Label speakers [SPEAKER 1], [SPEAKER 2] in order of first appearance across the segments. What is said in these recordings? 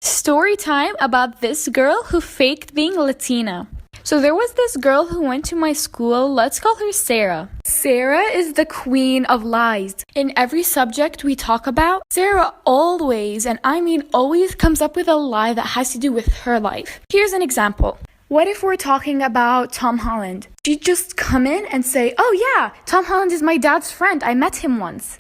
[SPEAKER 1] Story time about this girl who faked being Latina. So there was this girl who went to my school. Let's call her Sarah. Sarah is the queen of lies. In every subject we talk about, Sarah always, and I mean always, comes up with a lie that has to do with her life. Here's an example. What if we're talking about Tom Holland? She'd just come in and say, "Oh yeah, Tom Holland is my dad's friend. I met him once."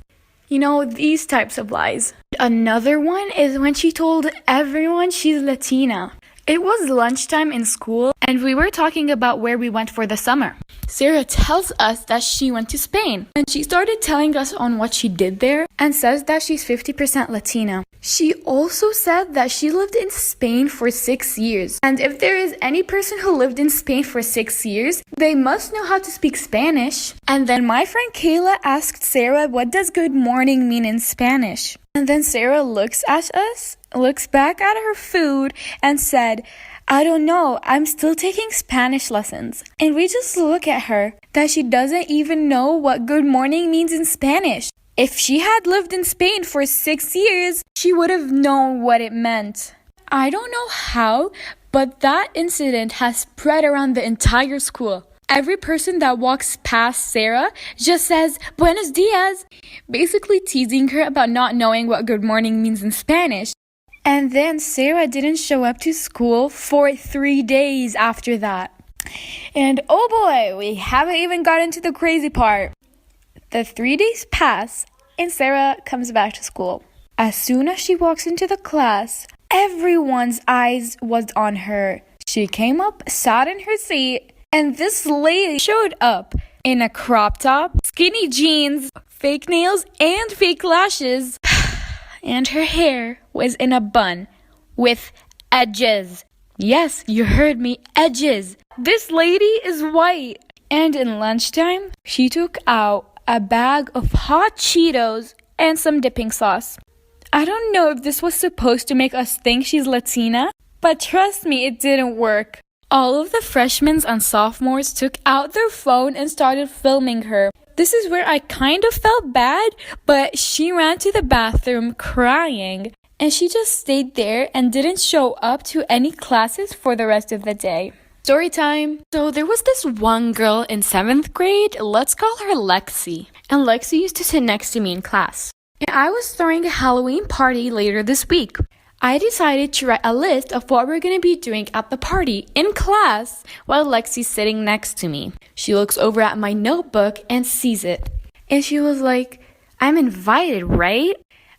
[SPEAKER 1] You know, these types of lies. Another one is when she told everyone she's Latina. It was lunchtime in school, and we were talking about where we went for the summer. Sarah tells us that she went to Spain, and she started telling us on what she did there, and says that she's 50% Latina. She also said that she lived in Spain for 6 years, and if there is any person who lived in Spain for 6 years, they must know how to speak Spanish. And then my friend Kayla asked Sarah, "What does good morning mean in Spanish?" And then Sarah looks at us, looks back at her food, and said, "I don't know, I'm still taking Spanish lessons." And we just look at her, that she doesn't even know what good morning means in Spanish. If she had lived in Spain for 6 years, she would have known what it meant. I don't know how, but that incident has spread around the entire school. Every person that walks past Sarah just says, "Buenos dias," basically teasing her about not knowing what good morning means in Spanish. And then Sarah didn't show up to school for 3 days after that. And oh boy, we haven't even gotten to the crazy part. The 3 days pass, and Sarah comes back to school. As soon as she walks into the class, everyone's eyes was on her. She came up, sat in her seat, and this lady showed up in a crop top, skinny jeans, fake nails, and fake lashes. And her hair was in a bun with edges. Yes, you heard me, edges. This lady is white. And in lunchtime, she took out a bag of hot Cheetos and some dipping sauce. I don't know if this was supposed to make us think she's Latina, but trust me, it didn't work. All of the freshmen and sophomores took out their phone and started filming her. This is where I kind of felt bad, but she ran to the bathroom crying, and she just stayed there and didn't show up to any classes for the rest of the day. Story time. So there was this one girl in 7th grade, let's call her Lexi. And Lexi used to sit next to me in class. And I was throwing a Halloween party later this week. I decided to write a list of what we're going to be doing at the party in class while Lexi's sitting next to me. She looks over at my notebook and sees it. And she was like, "I'm invited, right?"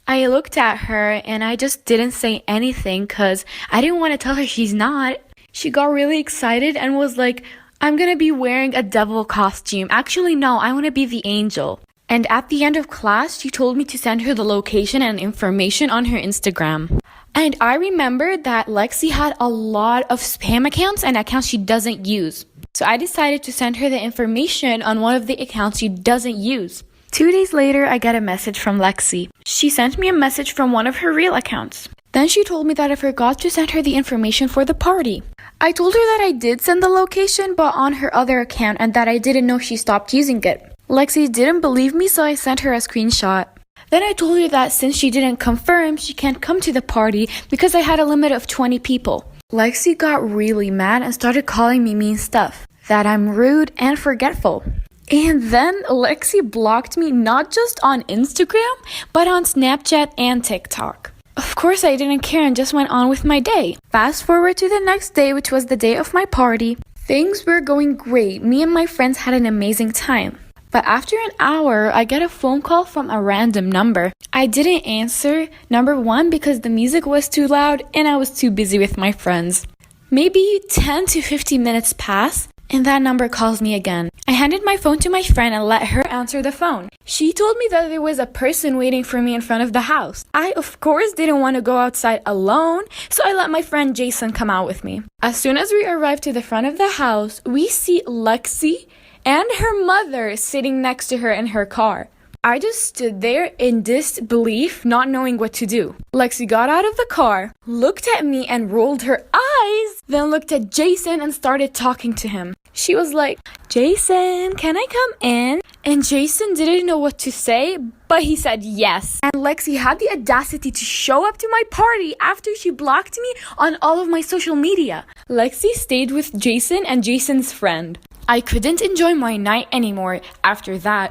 [SPEAKER 1] I looked at her and I just didn't say anything because I didn't want to tell her she's not. She got really excited and was like, "I'm going to be wearing a devil costume. Actually, no, I want to be the angel." And at the end of class, she told me to send her the location and information on her Instagram. And I remembered that Lexi had a lot of spam accounts and accounts she doesn't use. So I decided to send her the information on one of the accounts she doesn't use. 2 days later, I got a message from Lexi. She sent me a message from one of her real accounts. Then she told me that I forgot to send her the information for the party. I told her that I did send the location, but on her other account, and that I didn't know she stopped using it. Lexi didn't believe me, so I sent her a screenshot. Then I told her that since she didn't confirm, she can't come to the party because I had a limit of 20 people. Lexi got really mad and started calling me mean stuff, that I'm rude and forgetful. And then Lexi blocked me not just on Instagram, but on Snapchat and TikTok. Of course, I didn't care and just went on with my day. Fast forward to the next day, which was the day of my party. Things were going great. Me and my friends had an amazing time. But after an hour, I get a phone call from a random number. I didn't answer, number one, because the music was too loud and I was too busy with my friends. Maybe 10 to 15 minutes pass, and that number calls me again. I handed my phone to my friend and let her answer the phone. She told me that there was a person waiting for me in front of the house. I, of course, didn't want to go outside alone, so I let my friend Jason come out with me. As soon as we arrived to the front of the house, we see Lexi and her mother sitting next to her in her car. I just stood there in disbelief, not knowing what to do. Lexi got out of the car, looked at me and rolled her eyes, then looked at Jason and started talking to him. She was like, Jason, can I come in? And Jason didn't know what to say, but he said yes. And Lexi had the audacity to show up to my party after she blocked me on all of my social media. Lexi stayed with Jason and Jason's friend. I couldn't enjoy my night anymore after that.